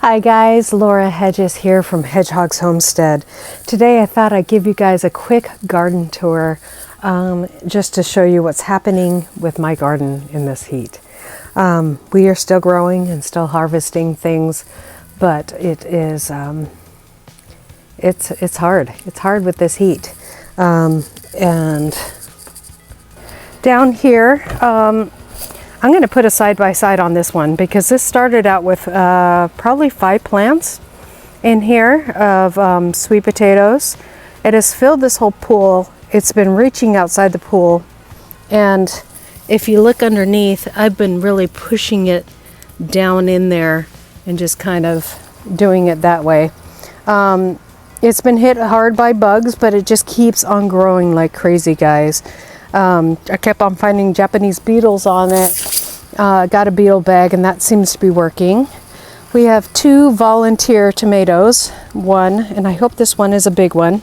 Hi guys, Laura Hedges here from Hedgehog's Homestead. Today I thought I'd give you guys a quick garden tour just to show you what's happening with my garden in this heat. We are still growing and still harvesting things, but it is it's hard. It's hard with this heat. And down here, I'm going to put a side-by-side on this one because this started out with probably 5 plants in here of sweet potatoes. It has filled this whole pool. It's been reaching outside the pool, and if you look underneath, I've been really pushing it down in there and just kind of doing it that way. It's been hit hard by bugs, but it just keeps on growing like crazy, guys. I kept on finding Japanese beetles on it. Got a beetle bag, and that seems to be working. We have 2 volunteer tomatoes, one, and I hope this one is a big one,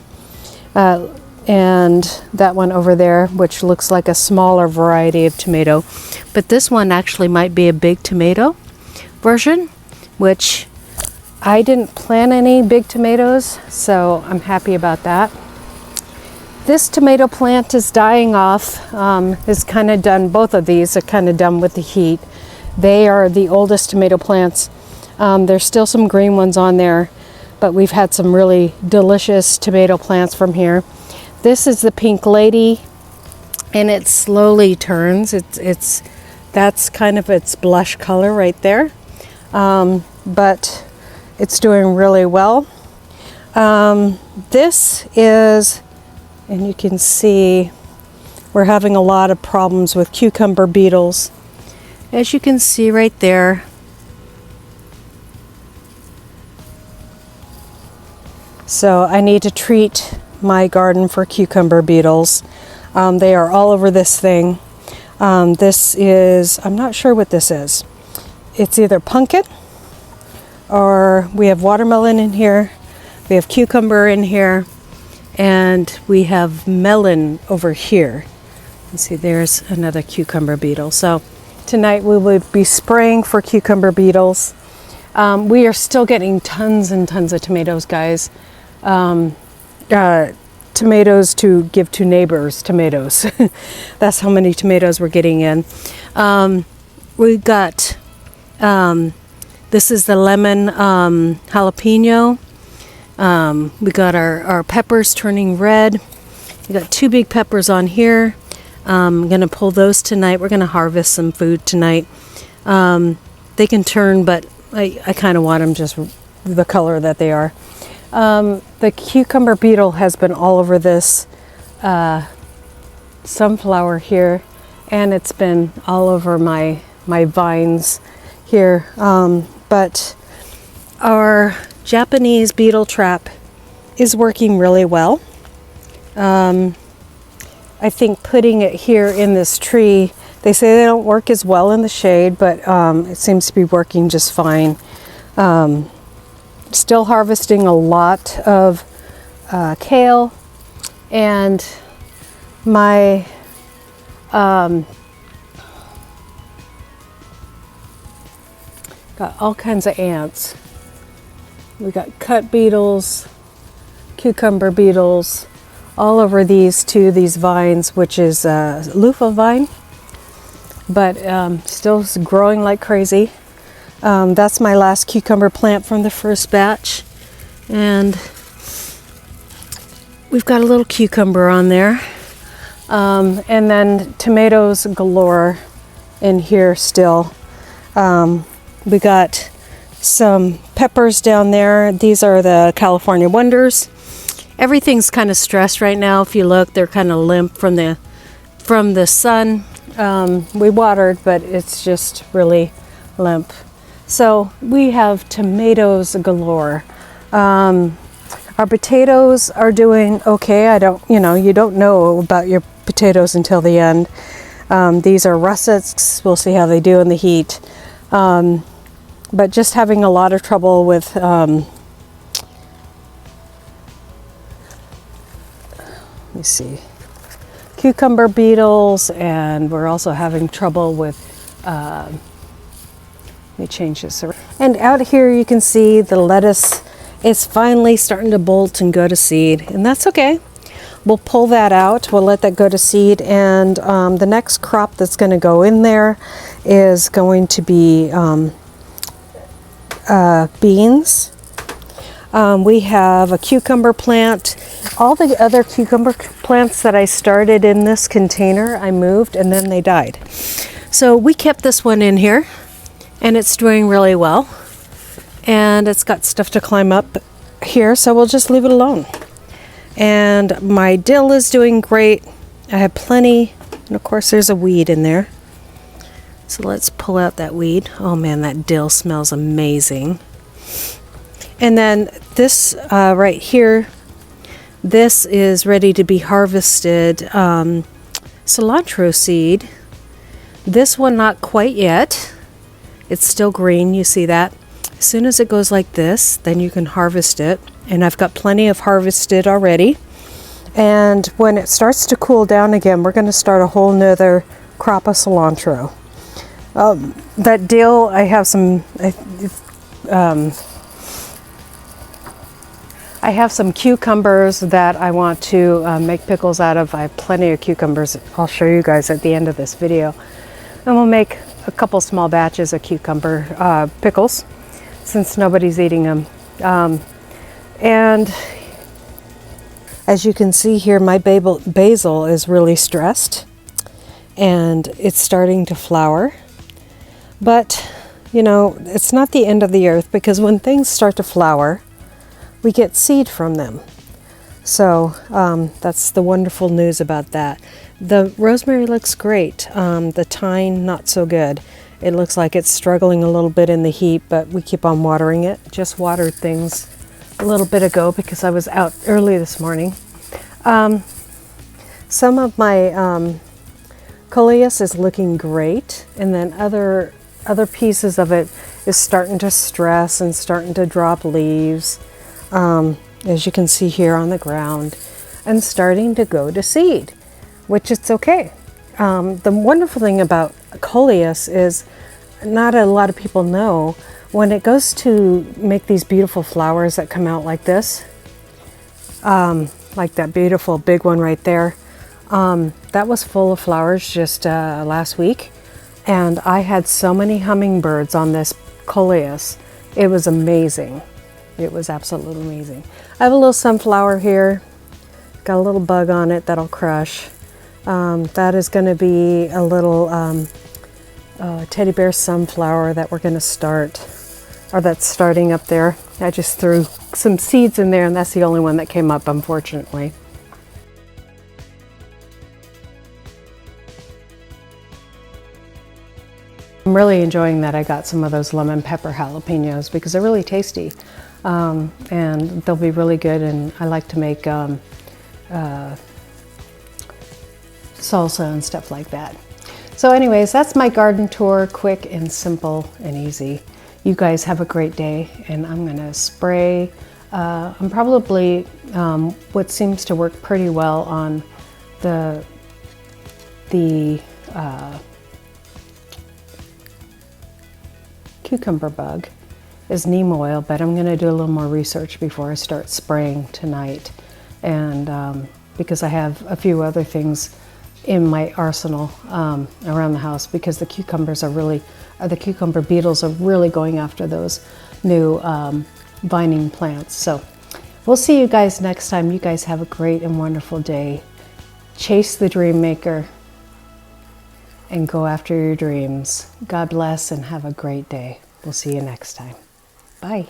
and that one over there, which looks like a smaller variety of tomato. But this one actually might be a big tomato version, which I didn't plant any big tomatoes, so I'm happy about that. This tomato plant is dying off. Is kind of done. Both of these are kind of done with the heat. They are the oldest tomato plants. There's still some green ones on there, but we've had some really delicious tomato plants from here. This is the pink lady, and it slowly turns. That's kind of its blush color right there, but it's doing really well. This is, and you can see we're having a lot of problems with cucumber beetles. As you can see right there. So I need to treat my garden for cucumber beetles. They are all over this thing. This is, I'm not sure what this is. It's either pumpkin, or we have watermelon in here. We have cucumber in here. And we have melon over here. You see, there's another cucumber beetle. So tonight we will be spraying for cucumber beetles. We are still getting tons and tons of tomatoes, guys. Tomatoes to give to neighbors, tomatoes. That's how many tomatoes we're getting in. We got, this is the lemon jalapeno. We got our peppers turning red. We got 2 big peppers on here. I'm going to pull those tonight. We're going to harvest some food tonight. They can turn, but I kind of want them just the color that they are. The cucumber beetle has been all over this sunflower here, and it's been all over my vines here. But our Japanese beetle trap is working really well. I think putting it here in this tree, they say they don't work as well in the shade, but it seems to be working just fine. Still harvesting a lot of kale, and my got all kinds of ants. We got cut beetles, cucumber beetles, all over these vines, which is a loofah vine, but still growing like crazy. That's my last cucumber plant from the first batch, and we've got a little cucumber on there, and then tomatoes galore in here still. We got some peppers down there. These are the California Wonders. Everything's kind of stressed right now. If you look, they're kind of limp from the sun. We watered, but it's just really limp. So we have tomatoes galore. Our potatoes are doing okay. You don't know about your potatoes until the end. These are russets. We'll see how they do in the heat. But just having a lot of trouble with let me see, cucumber beetles, and we're also having trouble with let me change this around. And out here you can see the lettuce is finally starting to bolt and go to seed, and that's okay. We'll pull that out, we'll let that go to seed, and the next crop that's going to go in there is going to be beans. We have a cucumber plant. All the other cucumber plants that I started in this container, I moved and then they died. So we kept this one in here, and it's doing really well. And it's got stuff to climb up here, so we'll just leave it alone. And my dill is doing great. I have plenty, and of course there's a weed in there. So let's pull out that weed. Oh man, that dill smells amazing. And then this right here, this is ready to be harvested cilantro seed. This one not quite yet. It's still green, you see that? As soon as it goes like this, then you can harvest it. And I've got plenty of harvested already. And when it starts to cool down again, we're going to start a whole nother crop of cilantro. That dill, I have some I have some cucumbers that I want to make pickles out of. I have plenty of cucumbers. I'll show you guys at the end of this video. And we'll make a couple small batches of cucumber pickles, since nobody's eating them. And as you can see here, my basil is really stressed, and it's starting to flower. But, you know, it's not the end of the earth, because when things start to flower, we get seed from them. So that's the wonderful news about that. The rosemary looks great. The thyme, not so good. It looks like it's struggling a little bit in the heat, but we keep on watering it. Just watered things a little bit ago because I was out early this morning. Some of my Coleus is looking great, and then other pieces of it is starting to stress and starting to drop leaves, as you can see here on the ground, and starting to go to seed, which it's okay. The wonderful thing about Coleus is, not a lot of people know, when it goes to make these beautiful flowers that come out like this, like that beautiful big one right there, that was full of flowers just last week, and I had so many hummingbirds on this Coleus. It was amazing. It was absolutely amazing. I have a little sunflower here, got a little bug on it that'll crush. That is going to be a little teddy bear sunflower that we're going to start, or that's starting up there. I just threw some seeds in there, and that's the only one that came up, unfortunately. I'm really enjoying that I got some of those lemon pepper jalapenos, because they're really tasty, and they'll be really good, and I like to make salsa and stuff like that. So anyways, that's my garden tour, quick and simple and easy. You guys have a great day, and I'm gonna spray. I'm probably, what seems to work pretty well on the cucumber bug is neem oil, but I'm gonna do a little more research before I start spraying tonight. And because I have a few other things in my arsenal around the house, because the cucumbers are really, the cucumber beetles are really going after those new vining plants. So we'll see you guys next time. You guys have a great and wonderful day. Chase the dream maker and go after your dreams. God bless and have a great day. We'll see you next time. Bye.